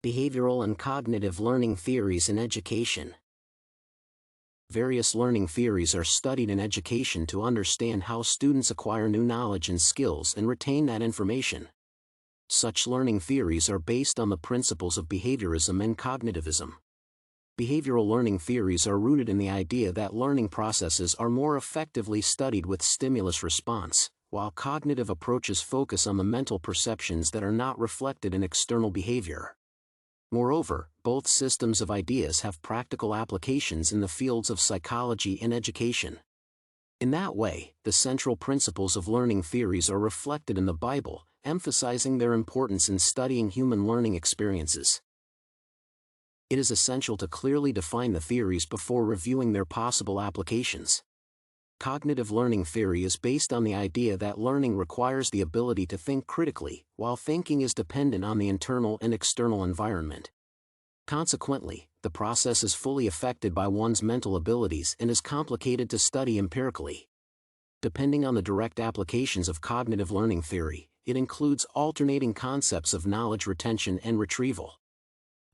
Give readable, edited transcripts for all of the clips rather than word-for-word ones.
Behavioral and cognitive learning theories in education. Various learning theories are studied in education to understand how students acquire new knowledge and skills and retain that information. Such learning theories are based on the principles of behaviorism and cognitivism. Behavioral learning theories are rooted in the idea that learning processes are more effectively studied with stimulus response, while cognitive approaches focus on the mental perceptions that are not reflected in external behavior. Moreover, both systems of ideas have practical applications in the fields of psychology and education. In that way, the central principles of learning theories are reflected in the Bible, emphasizing their importance in studying human learning experiences. It is essential to clearly define the theories before reviewing their possible applications. Cognitive learning theory is based on the idea that learning requires the ability to think critically, while thinking is dependent on the internal and external environment. Consequently, the process is fully affected by one's mental abilities and is complicated to study empirically. Depending on the direct applications of cognitive learning theory, it includes alternating concepts of knowledge retention and retrieval.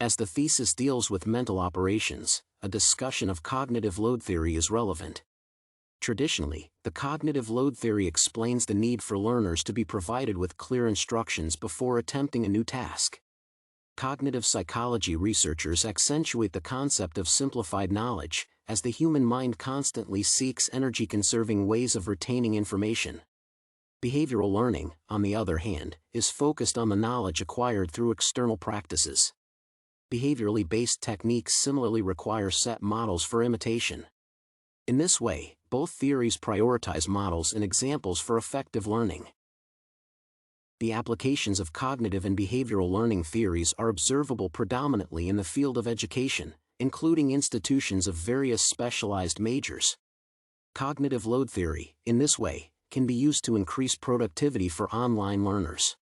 As the thesis deals with mental operations, a discussion of cognitive load theory is relevant. Traditionally, the cognitive load theory explains the need for learners to be provided with clear instructions before attempting a new task. Cognitive psychology researchers accentuate the concept of simplified knowledge, as the human mind constantly seeks energy-conserving ways of retaining information. Behavioral learning, on the other hand, is focused on the knowledge acquired through external practices. Behaviorally based techniques similarly require set models for imitation. In this way, both theories prioritize models and examples for effective learning. The applications of cognitive and behavioral learning theories are observable predominantly in the field of education, including institutions of various specialized majors. Cognitive load theory, in this way, can be used to increase productivity for online learners.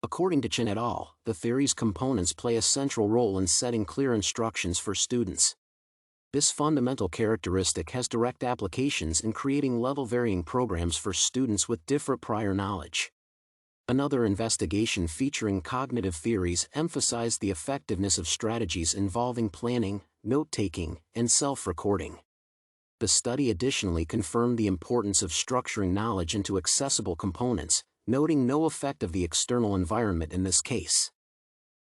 According to Chen et al., the theory's components play a central role in setting clear instructions for students. This fundamental characteristic has direct applications in creating level-varying programs for students with different prior knowledge. Another investigation featuring cognitive theories emphasized the effectiveness of strategies involving planning, note-taking, and self-recording. The study additionally confirmed the importance of structuring knowledge into accessible components, noting no effect of the external environment in this case.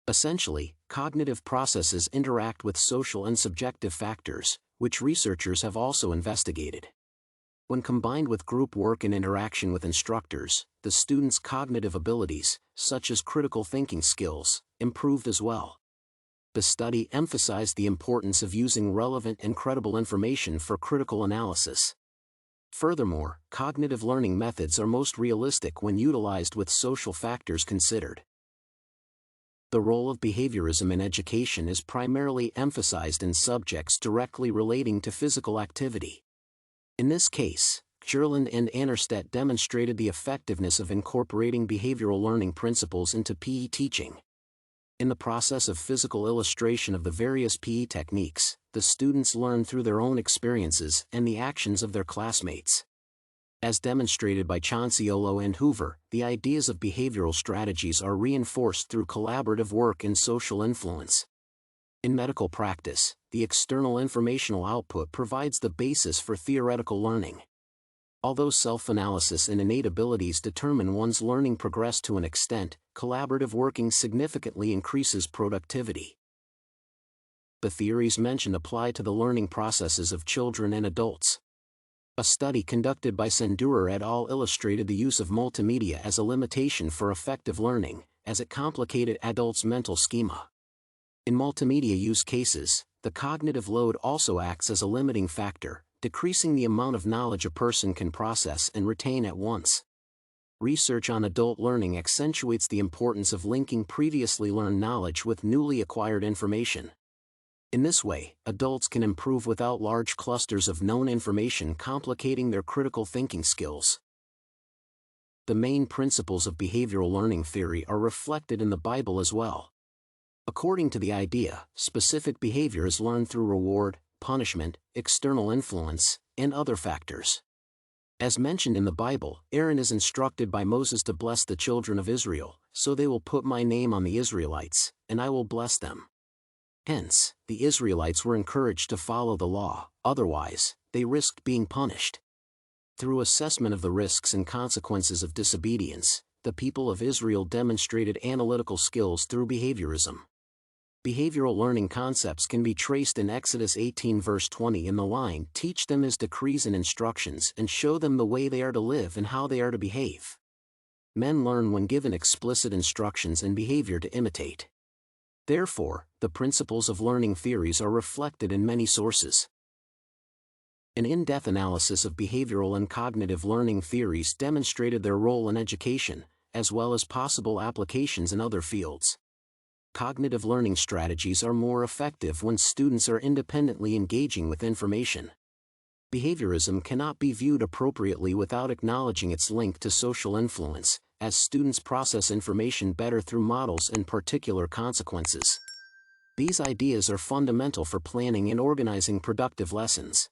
Essentially, cognitive processes interact with social and subjective factors, which researchers have also investigated. When combined with group work and interaction with instructors, the students' cognitive abilities, such as critical thinking skills, improved as well. The study emphasized the importance of using relevant and credible information for critical analysis. Furthermore, cognitive learning methods are most realistic when utilized with social factors considered. The role of behaviorism in education is primarily emphasized in subjects directly relating to physical activity. In this case, Gerland and Annerstedt demonstrated the effectiveness of incorporating behavioral learning principles into PE teaching. In the process of physical illustration of the various PE techniques, the students learn through their own experiences and the actions of their classmates. As demonstrated by Cianciolo and Hoover, the ideas of behavioral strategies are reinforced through collaborative work and social influence. In medical practice, the external informational output provides the basis for theoretical learning. Although self-analysis and innate abilities determine one's learning progress to an extent, collaborative working significantly increases productivity. The theories mentioned apply to the learning processes of children and adults. A study conducted by Sendurer et al. Illustrated the use of multimedia as a limitation for effective learning, as it complicated adults' mental schema. In multimedia use cases, the cognitive load also acts as a limiting factor, decreasing the amount of knowledge a person can process and retain at once. Research on adult learning accentuates the importance of linking previously learned knowledge with newly acquired information. In this way, adults can improve without large clusters of known information complicating their critical thinking skills. The main principles of behavioral learning theory are reflected in the Bible as well. According to the idea, specific behavior is learned through reward, punishment, external influence, and other factors. As mentioned in the Bible, Aaron is instructed by Moses to bless the children of Israel, so they will put my name on the Israelites, and I will bless them. Hence, the Israelites were encouraged to follow the law, otherwise, they risked being punished. Through assessment of the risks and consequences of disobedience, the people of Israel demonstrated analytical skills through behaviorism. Behavioral learning concepts can be traced in Exodus 18 verse 20 in the line, "Teach them his decrees and instructions and show them the way they are to live and how they are to behave." Men learn when given explicit instructions and behavior to imitate. Therefore, the principles of learning theories are reflected in many sources. An in-depth analysis of behavioral and cognitive learning theories demonstrated their role in education, as well as possible applications in other fields. Cognitive learning strategies are more effective when students are independently engaging with information. Behaviorism cannot be viewed appropriately without acknowledging its link to social influence, as students process information better through models and particular consequences. These ideas are fundamental for planning and organizing productive lessons.